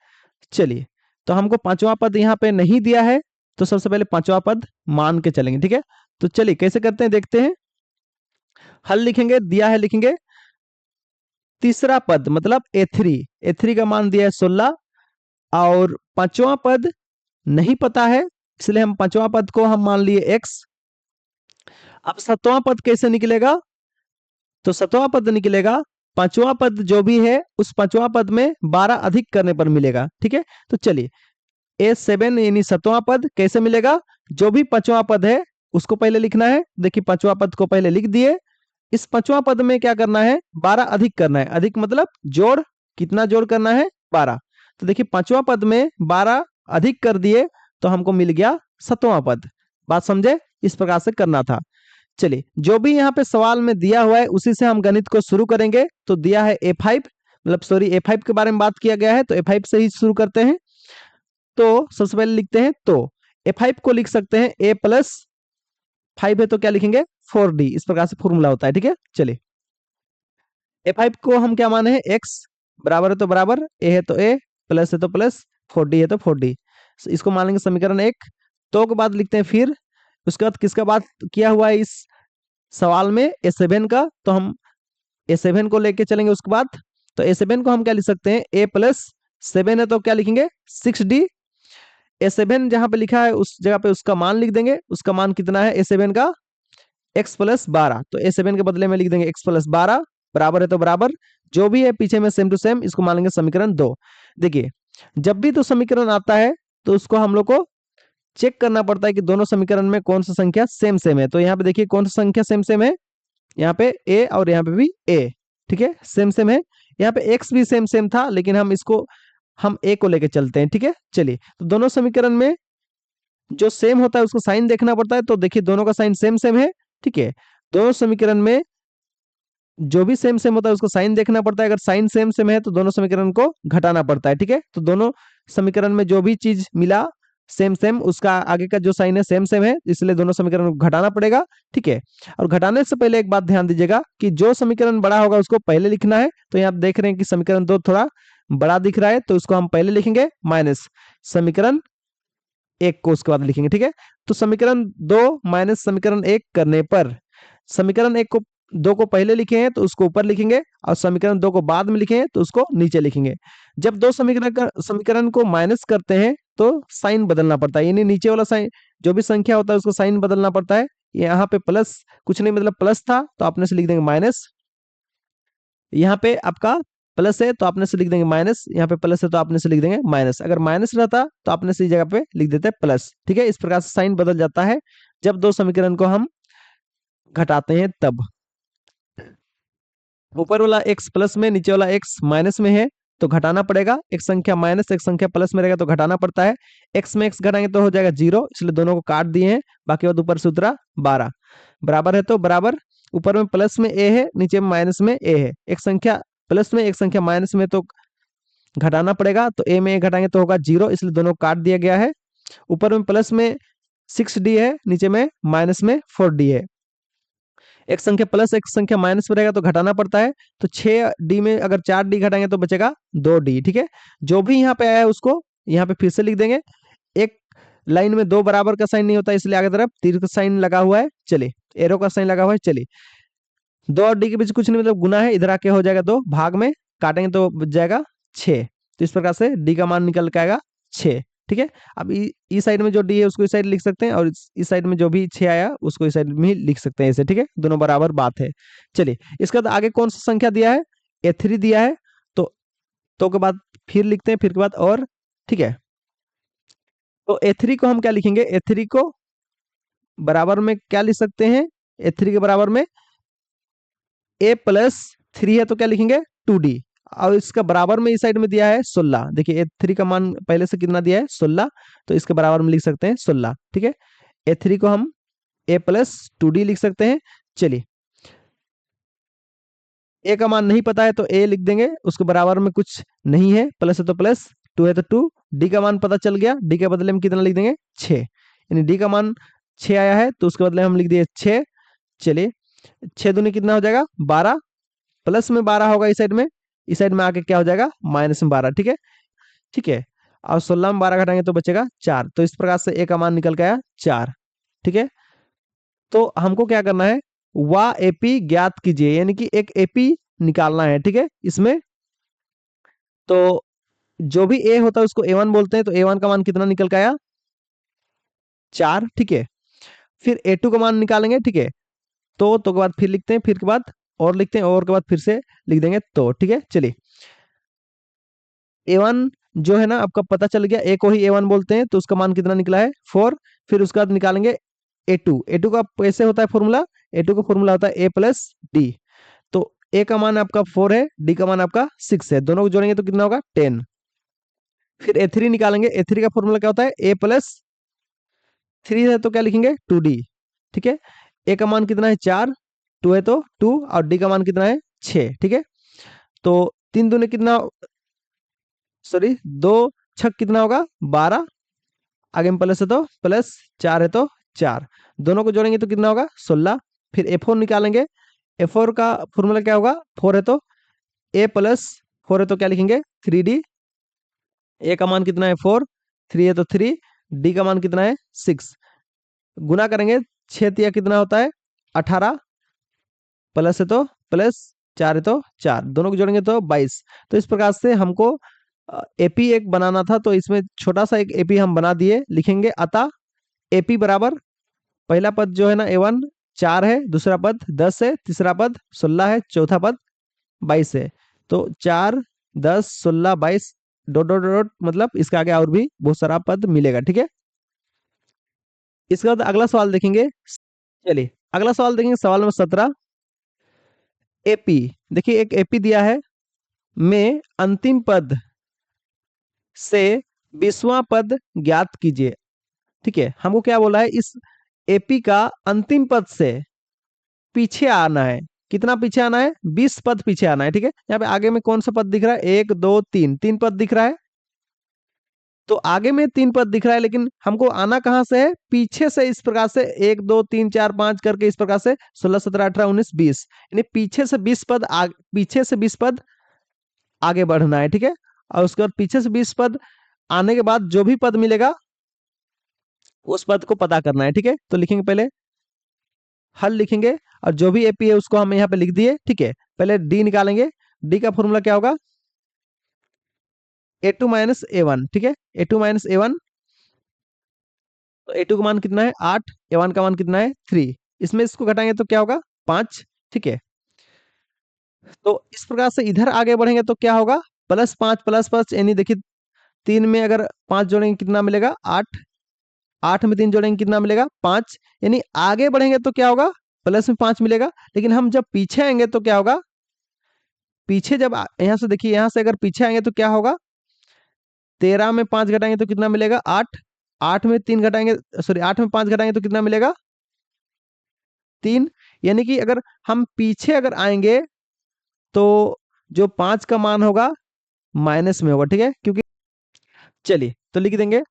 चलिए, तो हमको पांचवा पद यहाँ पे नहीं दिया है, तो सबसे पहले पांचवा पद मान के चलेंगे। ठीक है, तो चलिए कैसे करते हैं देखते हैं। हल लिखेंगे, दिया है लिखेंगे तीसरा पद मतलब ए3, ए3 का मान दिया है 16, और पांचवा पद नहीं पता है, इसलिए हम पांचवा पद को हम मान लिए एक्स। अब सतवां पद कैसे निकलेगा, तो सतवां पद निकलेगा पांचवा पद जो भी है उस पांचवा पद में 12 अधिक करने पर मिलेगा। ठीक है, तो चलिए A7 यानी सतवां पद कैसे मिलेगा, जो भी पांचवा पद है उसको पहले लिखना है। देखिए पांचवा पद को पहले लिख दिए, इस पांचवा पद में क्या करना है, 12 अधिक करना है। अधिक मतलब जोड़, कितना जोड़ करना है, 12। तो देखिए पांचवा पद में 12 अधिक कर दिए तो हमको मिल गया सतवां पद। बात समझे, इस प्रकार से करना था। चलिए जो भी यहाँ पे सवाल में दिया हुआ है उसी से हम गणित को शुरू करेंगे। तो दिया है A5, मतलब सॉरी A5 के बारे में बात किया गया है, तो A5 से ही शुरू करते हैं। तो सबसे पहले लिखते हैं, तो A5 को लिख सकते हैं A+5 है तो क्या लिखेंगे 4D, इस प्रकार से फॉर्मूला होता है। ठीक है, चलिए A5 को हम क्या माने हैं, x बराबर है तो बराबर, a है तो a, प्लस है तो प्लस, 4D है तो 4D, इसको मान लेंगे समीकरण 1। तो के बाद लिखते हैं फिर, उसके बाद किसका बात किया हुआ है इस सवाल में, A7 का, तो हम A7 को लेके चलेंगे उसके बाद। तो A7 को हम क्या लिख सकते हैं, A+7 है तो क्या लिखेंगे 6D। A7 जहां पे लिखा है उस जगह पे उसका मान लिख देंगे, उसका मान कितना है A7 का, x+12। तो A7 के बदले में लिख देंगे x+12, बराबर है तो बराबर, जो भी है पीछे में सेम टू सेम, इसको मान लेंगे समीकरण 2। देखिए जब भी तो समीकरण आता है तो उसको हम लोग को चेक करना पड़ता है कि दोनों समीकरण में कौन सा संख्या सेम सेम है। तो यहाँ पे देखिए कौन सा संख्या सेम सेम है, यहाँ पे a और यहाँ पे भी a, ठीक है सेम सेम है। यहाँ पे x भी सेम सेम था, लेकिन हम इसको हम a को लेके चलते हैं। ठीक है, चलिए तो दोनों समीकरण में जो सेम होता है उसको साइन देखना पड़ता है। तो देखिए दोनों का साइन सेम सेम है। ठीक है, दोनों समीकरण में जो भी सेम सेम होता है उसको साइन देखना पड़ता है। अगर साइन सेम सेम है तो दोनों समीकरण को घटाना पड़ता है। ठीक है, तो दोनों समीकरण में जो भी चीज मिला सेम सेम, उसका आगे का जो साइन है सेम सेम है, इसलिए दोनों समीकरण को घटाना पड़ेगा। ठीक है, और घटाने से पहले एक बात ध्यान दीजिएगा कि जो समीकरण बड़ा होगा उसको पहले लिखना है। तो यहाँ आप देख रहे हैं कि समीकरण 2 थोड़ा बड़ा दिख रहा है, तो उसको हम पहले लिखेंगे माइनस समीकरण 1 को उसके बाद लिखेंगे। ठीक है, तो समीकरण 2 माइनस समीकरण 1 करने पर, समीकरण 1 को 2 को पहले लिखे हैं तो उसको ऊपर लिखेंगे, और समीकरण 2 को बाद में लिखे हैं तो उसको नीचे लिखेंगे। जब दो समीकरण को माइनस करते हैं तो साइन बदलना पड़ता है, यानी नीचे वाला साइन जो भी संख्या होता है उसको साइन बदलना पड़ता है। यहाँ पे प्लस कुछ नहीं, मतलब प्लस था तो आपने से लिख देंगे माइनस, यहाँ पे आपका प्लस है तो आपने से लिख देंगे माइनस, यहाँ पे प्लस है तो आपने से लिख देंगे माइनस। अगर माइनस रहता तो आपने से इस जगह पे लिख देते प्लस। ठीक है, इस प्रकार से साइन बदल जाता है जब दो समीकरण को हम घटाते हैं तब। ऊपर वाला x प्लस में, नीचे वाला x माइनस में है तो घटाना पड़ेगा। एक संख्या माइनस एक संख्या प्लस में रहेगा तो घटाना पड़ता है। x में x घटाएंगे तो हो जाएगा 0, इसलिए दोनों को काट दिए हैं। बाकी बाद ऊपर से उतरा 12, बराबर है तो बराबर, ऊपर में प्लस में a है, नीचे में माइनस में a है। एक संख्या प्लस में एक संख्या माइनस में तो घटाना पड़ेगा, तो a में a घटाएंगे तो होगा 0, इसलिए दोनों को काट दिया गया है। ऊपर में प्लस में 6d है, नीचे में माइनस में 4d है। एक संख्या प्लस एक संख्या माइनस में रहेगा तो घटाना पड़ता है। तो 6d में अगर 4d घटाएंगे तो बचेगा 2d। ठीक है, जो भी यहाँ पे आया है उसको यहाँ पे फिर से लिख देंगे। एक लाइन में दो बराबर का साइन नहीं होता, इसलिए आगे तरफ तीर का साइन लगा हुआ है। चलिए, एरो का साइन लगा हुआ है। चलिए, 2 और डी के बीच कुछ नहीं, मतलब गुना है, इधर आके हो जाएगा 2, भाग में काटेंगे तो बच जाएगा 6। तो इस प्रकार से डी का मान निकल के आएगा 6। ठीक है, अब इस साइड में जो डी है उसको इस साइड लिख सकते हैं, और इस साइड में जो भी 6 आया उसको इस साइड में ही लिख सकते हैं ऐसे। ठीक है, दोनों बराबर बात है। चलिए, इसके बाद आगे कौन सा संख्या दिया है, A3 दिया है। तो के बाद फिर लिखते हैं, फिर के बाद और। ठीक है, तो A3 को हम क्या लिखेंगे, A3 को बराबर में क्या लिख सकते हैं, A3 के बराबर में A+3 है तो क्या लिखेंगे 2D। और इसका बराबर में इस साइड में दिया है 16। देखिए A3 का मान पहले से कितना दिया है 16, तो इसके बराबर में लिख सकते हैं 16। ठीक है, A3 को हम A+2D लिख सकते हैं। चलिए, ए का मान नहीं पता है तो ए लिख देंगे, उसके बराबर में कुछ नहीं है, प्लस है तो प्लस, टू है तो टू। डी का मान पता चल गया, डी के बदले में कितना लिख देंगे 6, यानी डी का मान 6 आया है तो उसके बदले हम लिख दिए 6। चलिए, 6 दूनी कितना हो जाएगा 12, प्लस में 12 होगा इस साइड में, इस साइड में आके क्या हो जाएगा माइनस में 12। ठीक है, ठीक है, और 16 में 12 घटाएंगे तो बचेगा 4। तो इस प्रकार से ए का मान निकल के आया 4। ठीक है, तो हमको क्या करना है, वा एपी ज्ञात कीजिए, यानी कि एक एपी निकालना है। ठीक है, इसमें तो जो भी ए होता है उसको A1 बोलते हैं, तो A1 का मान कितना निकल के आया 4। ठीक है, फिर A2 का मान निकालेंगे। ठीक है, तो के बाद फिर लिखते हैं, फिर के बाद और लिखते हैं, और के बाद फिर से लिख देंगे तो। ठीक है, चलिए, A1 जो है ना आपका पता चल गया, ए को ही A1 बोलते हैं, तो उसका मान कितना निकला है 4। फिर उसके बाद निकालेंगे A2 का कैसे होता है फॉर्मूला, A2 का फॉर्मूला होता है A+D। तो ए का मान आपका 4 है, डी का मान आपका 6 है, दोनों को जोड़ेंगे तो कितना होगा 10। फिर A3 निकालेंगे, A3 का फॉर्मूला क्या होता है A+3 है तो क्या लिखेंगे 2D। ठीक है, ए का मान कितना है 4, टू है तो 2, और डी का मान कितना है 6। ठीक है, तो 3 दूने कितना, सॉरी 2 छक कितना होगा 12, आगे में प्लस है तो प्लस, 4 है तो 4, दोनों को जोड़ेंगे तो कितना होगा 16। फिर A4 निकालेंगे, A4 का फॉर्मूला क्या होगा 4 है तो A+4 है तो क्या लिखेंगे 3D। ए का मान कितना है 4, 3 है तो 3, डी का मान कितना है 6। गुना करेंगे, 6 तिया कितना होता है 18, प्लस है तो प्लस, 4 है तो 4, दोनों को जोड़ेंगे तो 22। तो इस प्रकार से हमको एपी एक बनाना था, तो इसमें छोटा सा एक एपी हम बना दिए। लिखेंगे अतः एपी बराबर, पहला पद जो है ना A1 4 है, दूसरा पद 10 है, तीसरा पद 16 है, चौथा पद 22 है। तो 4 10 16 22 डॉट डॉट डॉट, मतलब इसके आगे और भी बहुत सारा पद मिलेगा। ठीक है, इसके बाद अगला सवाल देखेंगे। चलिए, अगला सवाल देखेंगे, सवाल नंबर 17। एपी, देखिए एक एपी दिया है, में अंतिम पद से 20वां पद ज्ञात कीजिए। ठीक है, हमको क्या बोला है, इस एपी का अंतिम पद से पीछे आना है। कितना पीछे आना है 20 पद पीछे आना है। ठीक है, यहाँ पे आगे में कौन सा पद दिख रहा है, 1 2 3, 3 पद दिख रहा है, तो आगे में 3 पद दिख रहा है, लेकिन हमको आना कहां से है, पीछे से। इस प्रकार से 1 2 3 4 5 करके इस प्रकार से 16 17 18 19 20, यानी पीछे से 20 पद पीछे से 20 पद आगे बढ़ना है। ठीक है, और उसके बाद पीछे से 20 पद आने के बाद जो भी पद मिलेगा उस पद को पता करना है। ठीक है, तो लिखेंगे पहले हल लिखेंगे, और जो भी एपी है उसको हम यहाँ पे लिख दिए। ठीक है, पहले डी निकालेंगे, डी का फॉर्मूला क्या होगा A2 माइनस A1। ठीक है, A2 माइनस A1, तो A2 का मान कितना है 8, A1 का मान कितना है 3, इसमें इसको घटाएंगे तो क्या होगा 5। ठीक है, तो इस प्रकार से इधर आगे बढ़ेंगे तो क्या होगा +5 +5, यानी देखिए 3 में अगर 5 जोड़ेंगे कितना मिलेगा 8, 8 में 3 जोड़ेंगे कितना मिलेगा 5, यानी आगे बढ़ेंगे तो क्या होगा प्लस में 5 मिलेगा। लेकिन हम जब पीछे आएंगे तो क्या होगा, पीछे जब यहाँ से देखिए, यहाँ से अगर पीछे आएंगे तो क्या होगा, 13 में 5 घटाएंगे तो कितना मिलेगा 8, 8 में 3 घटाएंगे, सॉरी 8 में 5 घटाएंगे तो कितना मिलेगा 3, यानी कि अगर हम पीछे अगर आएंगे तो जो 5 का मान होगा माइनस में होगा। ठीक है, क्योंकि चलिए तो लिख देंगे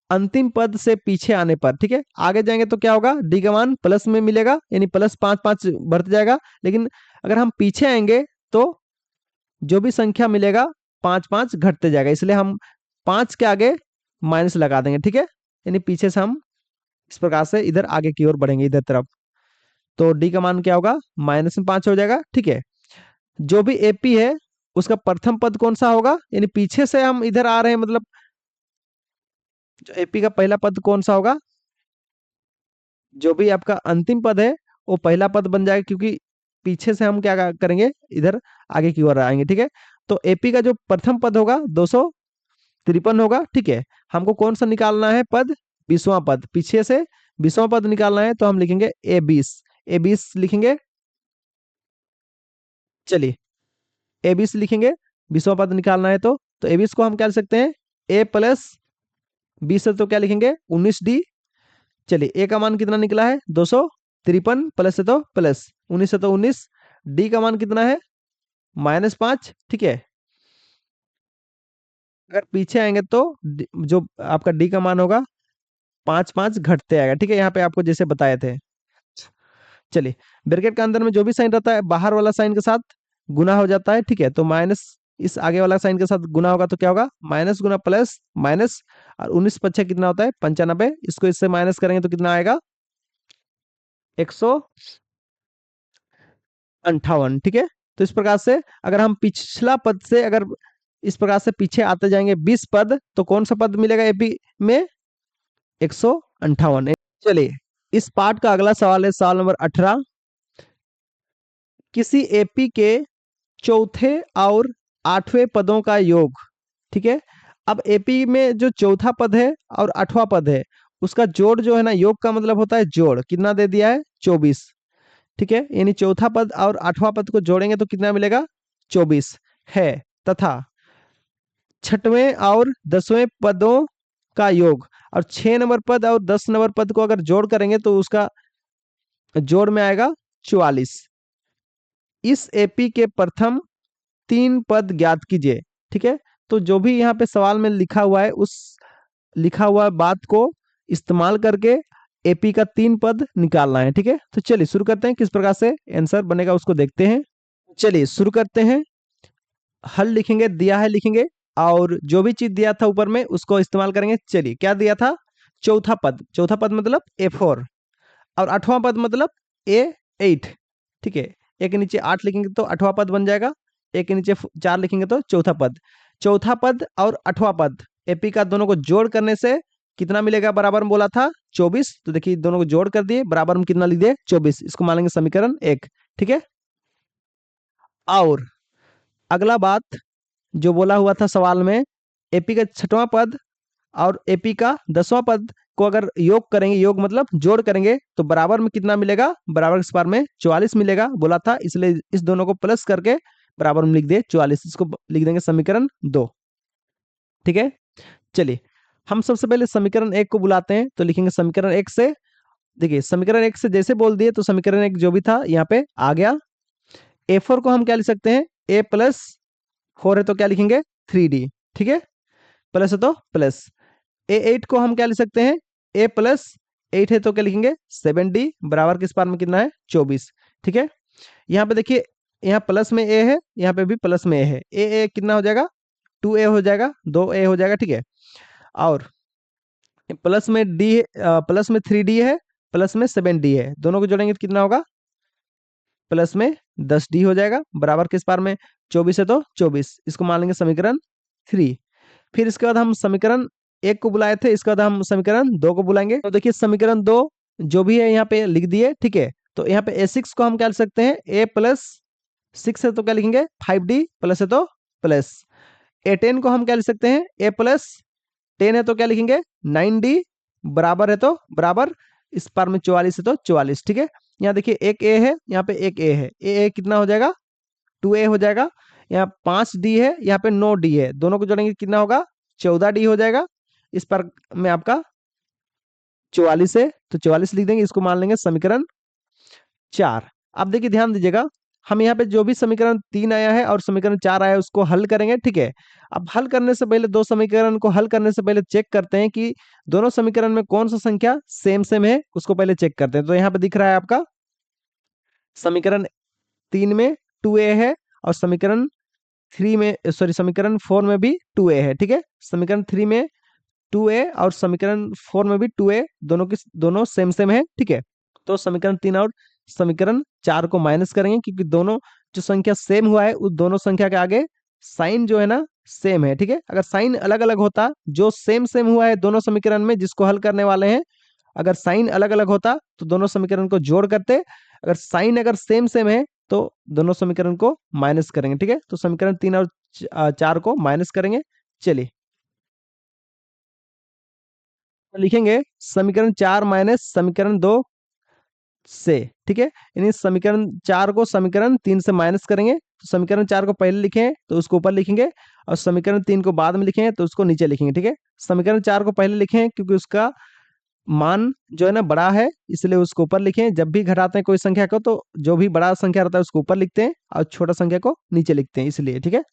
अंतिम पद से पीछे आने पर। ठीक है, आगे जाएंगे तो क्या होगा, डी का मान प्लस में मिलेगा, यानी +5 5 बढ़ते जाएगा। लेकिन अगर हम पीछे आएंगे तो जो भी संख्या मिलेगा 5 5 घटते जाएगा, इसलिए हम 5 के आगे माइनस लगा देंगे। ठीक है, यानी पीछे से हम इस प्रकार से इधर आगे की ओर बढ़ेंगे इधर तरफ। तो डी का मान क्या होगा, -5 हो जाएगा। ठीक है, जो भी एपी है उसका प्रथम पद कौन सा होगा, यानी पीछे से हम इधर आ रहे हैं, मतलब जो एपी का पहला पद कौन सा होगा, जो भी आपका अंतिम पद है वो पहला पद बन जाएगा, क्योंकि पीछे से हम करेंगे, इधर आगे की ओर आएंगे। ठीक है, तो एपी का जो प्रथम पद होगा 253 होगा। ठीक है, हमको कौन सा निकालना है पद, 20वां पद, पीछे से 20वां पद निकालना है, तो हम लिखेंगे ए 20 लिखेंगे। चलिए ए 20 लिखेंगे, 20वां पद निकालना है तो ए 20 को हम क्या लिख सकते हैं, A+20 है तो क्या लिखेंगे 19D। चलिए ए का मान कितना निकला है 253, प्लस है तो प्लस, 19 है तो 19। डी का मान कितना है -5। ठीक है, अगर पीछे आएंगे तो जो आपका डी का मान होगा 5 5 घटते आएगा। ठीक है, यहाँ पे आपको जैसे बताए थे। चलिए, ब्रैकेट के अंदर में जो भी साइन रहता है बाहर वाला साइन के साथ गुना हो जाता है। ठीक है, तो माइनस इस आगे वाला साइन के साथ गुना होगा तो क्या होगा, माइनस गुना प्लस माइनस, और 19 × 5 कितना होता है 95। इसको इससे माइनस करेंगे तो कितना आएगा 158। ठीक है, तो इस प्रकार से अगर हम पिछला पद से अगर इस प्रकार से पीछे आते जाएंगे 20 पद, तो कौन सा पद मिलेगा एपी में 158। चलिए, इस पार्ट का अगला सवाल है सवाल नंबर 18। किसी एपी के चौथे और 8वें पदों का योग। ठीक है, अब एपी में जो चौथा पद है और 8वां पद है उसका जोड़ जो है ना, योग का मतलब होता है जोड़, कितना दे दिया है 24। ठीक है, यानी चौथा पद और 8वां पद को जोड़ेंगे तो कितना मिलेगा 24 है, तथा 6वें और 10वें पदों का योग, और 6 नंबर पद और 10 नंबर पद को अगर जोड़ करेंगे तो उसका जोड़ में आएगा 44। इस एपी के प्रथम 3 पद ज्ञात कीजिए। ठीक है, तो जो भी यहाँ पे सवाल में लिखा हुआ है उस लिखा हुआ बात को इस्तेमाल करके एपी का 3 पद निकालना है। ठीक है, तो चलिए शुरू करते हैं, किस प्रकार से आंसर बनेगा उसको देखते हैं। चलिए शुरू करते हैं, हल लिखेंगे, दिया है लिखेंगे, और जो भी चीज दिया था ऊपर में उसको इस्तेमाल करेंगे। चलिए, क्या दिया था, चौथा पद, चौथा पद मतलब A4, और 8वां पद मतलब A8। ठीक है, एक के नीचे 8 लिखेंगे तो 8वां पद बन जाएगा, एक के नीचे 4 लिखेंगे तो चौथा पद। चौथा पद और 8वां पद एपी का दोनों को जोड़ करने से कितना मिलेगा, बराबर में बोला था 24। तो देखिए दोनों को जोड़ कर दिए, बराबर में कितना लिख दिए 24, इसको मान लेंगे समीकरण 1। ठीक है, और अगला बात जो बोला हुआ था सवाल में, एपी का 6वां पद और एपी का 10वां पद को अगर योग करेंगे, योग मतलब जोड़ करेंगे, तो बराबर में कितना मिलेगा, बराबर इस बार में 44 मिलेगा बोला था, इसलिए इस दोनों को प्लस करके बराबर में लिख दिए 44, इसको लिख देंगे समीकरण 2। ठीक है, चलिए हम सबसे पहले समीकरण 1 को बुलाते हैं, तो लिखेंगे समीकरण 1 से, देखिए समीकरण 1 से जैसे बोल दिए तो समीकरण 1 जो भी था यहाँ पे आ गया। A4 को हम क्या लिख सकते हैं, A+4 है तो क्या लिखेंगे 3D। ठीक है, प्लस है तो प्लस। A8 को हम क्या लिख सकते हैं, A+8 है तो क्या लिखेंगे 7D, बराबर किस पार में कितना है 24। ठीक है, यहाँ पे देखिए, यहाँ प्लस में A है, यहाँ पे भी प्लस में A है, A कितना हो जाएगा 2A हो जाएगा, 2A हो जाएगा। ठीक है, और प्लस में D, प्लस में 3D है, प्लस में 7D है, दोनों को जोड़ेंगे तो कितना होगा, प्लस में 10D हो जाएगा, बराबर किस पार में 24 है तो 24, इसको मान लेंगे समीकरण 3। फिर इसके बाद हम समीकरण 1 को बुलाए थे, इसके बाद हम समीकरण 2 को बुलाएंगे। तो देखिए समीकरण 2 जो भी है यहाँ पे लिख दिए। ठीक है, तो यहाँ पे A6 को हम क्या लिख सकते हैं, A+6 है तो क्या लिखेंगे 5D, प्लस है तो प्लस। A10 को हम क्या लिख सकते हैं, A+10 है तो क्या लिखेंगे 9D, बराबर है तो बराबर, इस पार में 44 है तो 44। ठीक है, यहाँ देखिए एक A है, यहाँ पे एक A है, A कितना हो जाएगा 2A हो जाएगा, यहाँ 5D है, यहाँ पे 9D है, दोनों को जोड़ेंगे कितना होगा 14D हो जाएगा, इस पर में आपका 44 है तो 44 लिख देंगे, इसको मान लेंगे समीकरण 4। अब देखिए ध्यान दीजिएगा, हम यहाँ पे जो भी समीकरण 3 आया है और समीकरण 4 आया है उसको हल करेंगे। ठीक है, अब हल करने से पहले, दो समीकरण को हल करने से पहले चेक करते हैं कि दोनों समीकरण में कौन सा संख्या सेम सेम है, उसको पहले चेक करते हैं। तो यहाँ पे दिख रहा है आपका समीकरण 3 में 2A है, और समीकरण 3 में, सॉरी समीकरण 4 में भी 2A है। ठीक है, समीकरण 3 में 2a और समीकरण 4 में भी 2a, दोनों सेम सेम है, ठीक है। तो समीकरण 3 और समीकरण 4 को माइनस करेंगे, क्योंकि दोनों जो संख्या सेम हुआ है उस दोनों संख्या के आगे साइन जो है ना सेम है, ठीक है। अगर साइन अलग अलग होता, जो सेम सेम हुआ है दोनों समीकरण में जिसको हल करने वाले हैं, अगर साइन अलग अलग होता तो दोनों समीकरण को जोड़ करते, अगर साइन अगर सेम सेम है तो दोनों समीकरण को माइनस करेंगे, ठीक है। तो समीकरण 3 और 4 को माइनस करेंगे। चलिए तो लिखेंगे समीकरण 4 माइनस समीकरण 2 से, ठीक है। यानी समीकरण 4 को समीकरण 3 से माइनस करेंगे, तो समीकरण 4 को पहले लिखें तो उसको ऊपर लिखेंगे, और समीकरण 3 को बाद में लिखेंगे तो उसको नीचे लिखेंगे, ठीक है। समीकरण 4 को पहले लिखें क्योंकि उसका मान जो है ना बड़ा है, इसलिए उसको ऊपर लिखें। जब भी घटाते हैं कोई संख्या को तो जो भी बड़ा संख्या रहता है उसको ऊपर लिखते हैं और छोटा संख्या को नीचे लिखते हैं, इसलिए, ठीक है।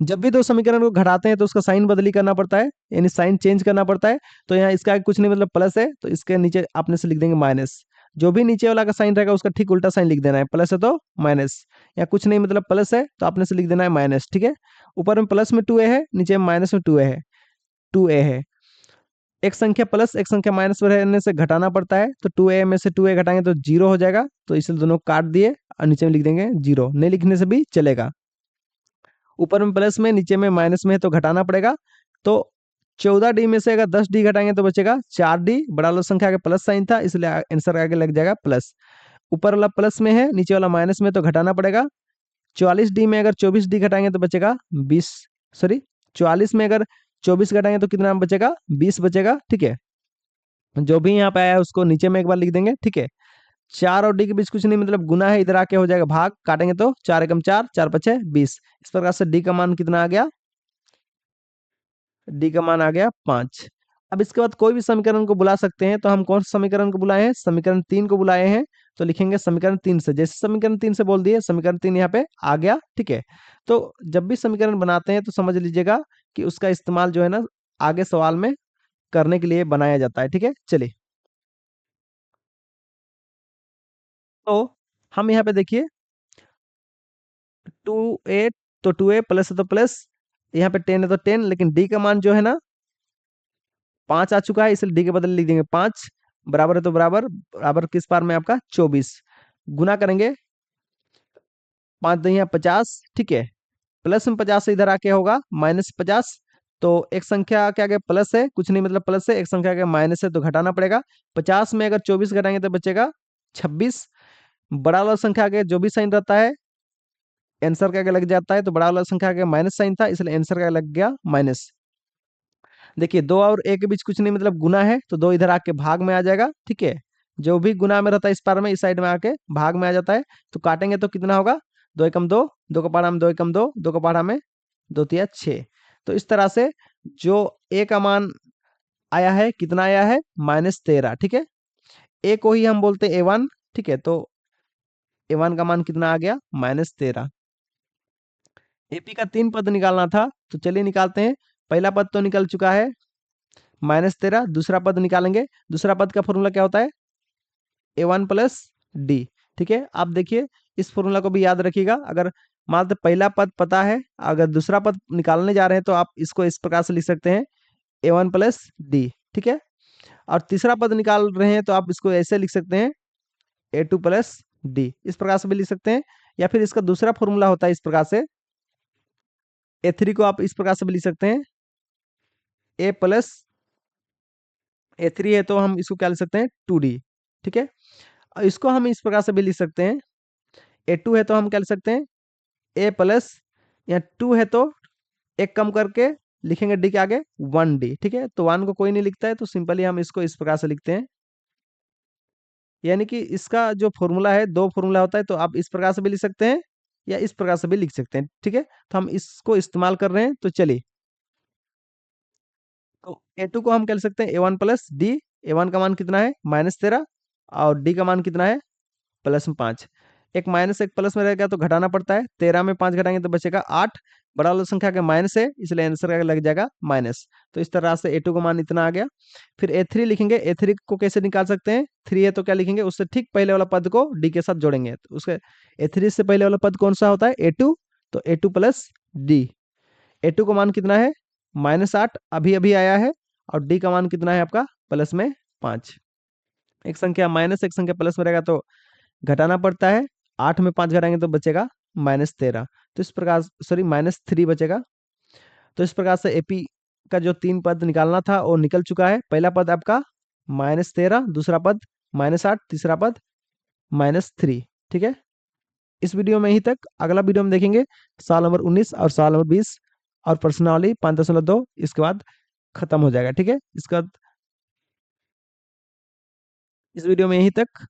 जब भी दो समीकरण को घटाते हैं तो उसका साइन बदली करना पड़ता है, यानी साइन चेंज करना पड़ता है। तो यहाँ इसका कुछ नहीं मतलब प्लस है तो इसके नीचे आपने से लिख देंगे माइनस। जो भी नीचे वाला का साइन रहेगा उसका ठीक उल्टा साइन लिख देना है, प्लस है तो माइनस, या कुछ नहीं मतलब प्लस है तो आपने से लिख देना है माइनस, ठीक है। ऊपर में प्लस में 2a है, नीचे में माइनस में 2a है। एक संख्या प्लस एक संख्या माइनस में रहने से घटाना पड़ता है, तो 2a में से 2a घटाएंगे तो 0 हो जाएगा, तो इसलिए दोनों काट दिए और नीचे में लिख देंगे 0, नहीं लिखने से भी चलेगा। ऊपर में प्लस में नीचे में माइनस में है तो घटाना पड़ेगा। तो 14d में से अगर 10d घटाएंगे तो बचेगा 4d, बड़ा वाला संख्या के प्लस साइन था इसलिए आंसर आगे लग जाएगा प्लस। ऊपर वाला प्लस में है नीचे वाला माइनस में तो घटाना पड़ेगा। 44d में अगर 24d घटाएंगे तो बचेगा 20, सॉरी 44 में अगर 24 घटाएंगे तो कितना बचेगा, 20 बचेगा, ठीक है। जो भी यहाँ पे आया है उसको नीचे में एक बार लिख देंगे, ठीक है। 4 और डी के बीच कुछ नहीं मतलब गुना है, इधर आके हो जाएगा भाग, काटेंगे तो 4 एकम 4, 4 पचे 20। इस प्रकार से डी का मान कितना आ गया, डी का मान आ गया 5। अब इसके बाद कोई भी समीकरण को बुला सकते हैं, तो हम कौन सा समीकरण को बुलाए हैं, समीकरण 3 को बुलाए हैं। तो लिखेंगे समीकरण 3 से, जैसे समीकरण 3 से बोल दिए समीकरण 3 यहाँ पे आ गया, ठीक है। तो जब भी समीकरण बनाते हैं तो समझ लीजिएगा कि उसका इस्तेमाल जो है ना आगे सवाल में करने के लिए बनाया जाता है, ठीक है। चलिए तो हम यहाँ पे देखिए 2a, तो 2a प्लस है तो प्लस, यहाँ पे 10 है तो 10, लेकिन डी का मान जो है ना 5 आ चुका है, इसलिए डी के बदले लिख देंगे 5। बराबर है तो बराबर, बराबर किस पार में आपका 24, गुना करेंगे 5 दही 50, ठीक है। प्लस में 50 से इधर आके होगा -50, तो एक संख्या के आगे प्लस है, कुछ नहीं मतलब प्लस है, एक संख्या के माइनस है तो घटाना पड़ेगा। 50 में अगर 24 घटाएंगे तो बचेगा 26। बड़ा वाला संख्या के जो भी साइन रहता है आंसर के आगे लग जाता है, तो बड़ा वाला संख्या के माइनस साइन था इसलिए आंसर का लग गया माइनस। देखिए 2 और a के बीच कुछ नहीं मतलब गुना है, तो 2 इधर आके भाग में आ जाएगा, ठीक है। जो भी गुना में रहता है इस पार में इस साइड में आके भाग में आ जाता है, तो काटेंगे तो कितना होगा, 2 एकम 2, 2 का पहाड़ा में 2 एकम 2, 2 का पहाड़ा में 2 तिया 6। तो इस तरह से जो a का मान आया है कितना आया है, -13, ठीक है। a को ही हम बोलते हैं a1, ठीक है। तो a1 का मान कितना आ गया, -13। एपी का 3 पद निकालना था, तो चलिए निकालते हैं। पहला पद तो निकल चुका है -13, दूसरा पद निकालेंगे। दूसरा पद का फॉर्मूला क्या होता है, a1 प्लस डी, ठीक है। आप देखिए इस फॉर्मूला को भी याद रखिएगा। अगर मान लो पहला पद पता है, अगर दूसरा पद निकालने जा रहे हैं तो आप इसको इस प्रकार से लिख सकते हैं a1 प्लस डी, ठीक है। और तीसरा पद निकाल रहे हैं तो आप इसको ऐसे लिख सकते हैं a2 प्लस डी, इस प्रकार से भी लिख सकते हैं। या फिर इसका दूसरा फॉर्मूला होता है इस प्रकार से, a3 को आप इस प्रकार से भी लिख सकते हैं a प्लस, a3 है तो हम इसको क्या लिख सकते हैं 2d, ठीक है। और इसको हम इस प्रकार से भी लिख सकते हैं, a2 है तो हम क्या लिख सकते हैं a प्लस, या 2 है तो एक कम करके लिखेंगे डी के आगे 1d, ठीक है। तो 1 को कोई नहीं लिखता है तो सिंपली हम इसको इस प्रकार से लिखते हैं। यानी कि इसका जो फॉर्मूला है, दो फॉर्मूला होता है, तो आप इस प्रकार से भी लिख सकते हैं या इस प्रकार से भी लिख सकते हैं, ठीक है। तो हम इसको इस्तेमाल कर रहे हैं, तो चलिए तो a2 को हम कह सकते हैं a1 प्लस डी। a1 का मान कितना है -13, और डी का मान कितना है +5। एक माइनस एक प्लस में रहेगा तो घटाना पड़ता है, 13 में 5 घटाएंगे तो बचेगा 8। बड़ा वाला संख्या के माइनस है इसलिए आंसर का लग जाएगा माइनस। तो इस तरह से a2 का मान इतना आ गया। फिर a3 लिखेंगे, a3 को कैसे निकाल सकते हैं, 3 है तो क्या लिखेंगे, उससे ठीक पहले वाला पद को डी के साथ जोड़ेंगे, तो उसके a3 से पहले वाला पद कौन सा होता है a2, तो a2 प्लस डी। a2 का मान कितना है -8 अभी अभी आया है, और डी का मान कितना है आपका, प्लस में 5। एक संख्या माइनस एक संख्या प्लस में रहेगा तो घटाना पड़ता है। 8 में 5 घटाएंगे तो बचेगा -13। तो इस प्रकार, सॉरी, -3 बचेगा। तो इस प्रकार से एपी का जो 3 पद निकालना था वो निकल चुका है। पहला पद आपका -13, दूसरा पद -8, तीसरा पद -3। ठीक है, इस वीडियो में यहीं तक। अगला वीडियो में देखेंगे साल नंबर 19 और साल नंबर 20 और प्रश्नावली 5.2। इसके बाद खत्म हो जाएगा। ठीक है, इसका इस वीडियो में यहीं तक।